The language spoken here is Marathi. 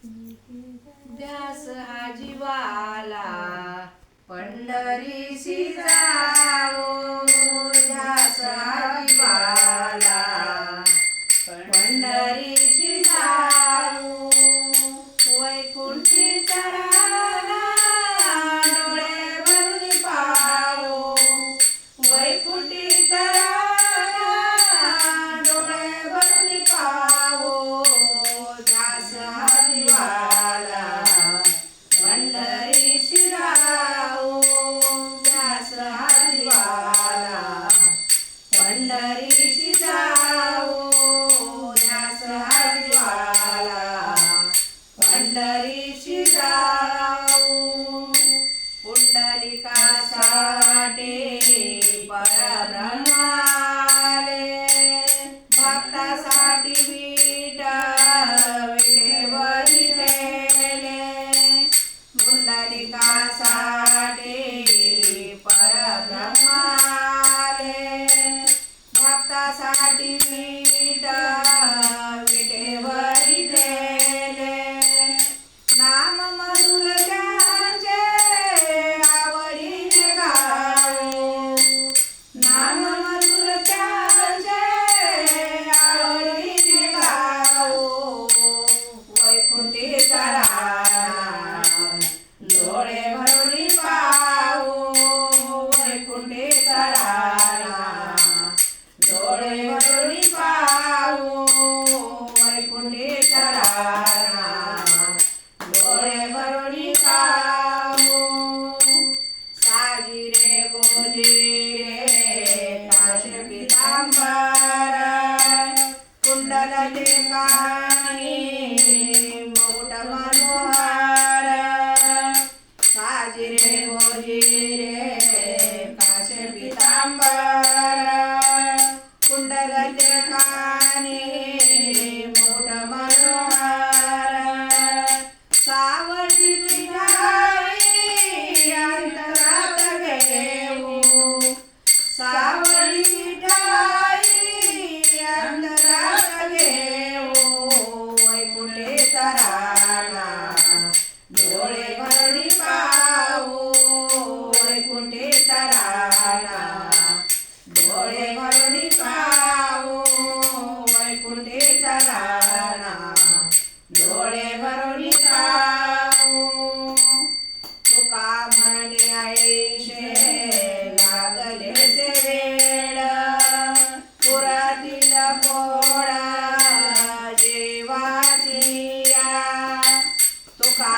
ध्यास हा जीवाला पंढरीशी जावो, ध्यास हा जीवाला पंढरीशी जावो, वैकुंठी चराला डोळे भरून पावो, वैकुंठी चराला डोळे भरून पावो, ध्यास हा जीवाला पंढरीशी जावो, ध्यास हा जीवाला पंढरीशी जावो, ध्यास हा जीवाला पंढरीशी जावो. पुंडलिकासाठी परब्रह्माले, भक्तासाठी विठ्ठल विठेवरी ठेले, पुंडलिकासाठी परब्रह्माले, भक्तासाठी विठ्ठल विठेवरी ठेले, नाम मधुर त्यांचे आवडीने गावो, नाम मधुर त्यांचे आवडीने गावो, वैकुंठी चराला डोळे भरून पावो, वैकुंठी चराला डोळे भरून पावो, वैकुंठी चराला डोळे भरून पावो. साजिरे गोजिरे काश पितांबर, कुंडल कानी मुकुट मनोहर, साजिरे गोजिरे काश पितांबर, कुंडल कानी मुकुट मनोहर, सावळी विठाई अंतरात घेऊ, सावळी विठाई अंतरात घेऊ, वैकुंठी चराला डोळे भरून पावो, वैकुंठी चराला डोळे भरून पावो, वैकुंठी चराला डोळे भरून पावो. तुका म्हणे ऐशे लागले से वेळ, पुरातील पोळा जीवाची या, तुका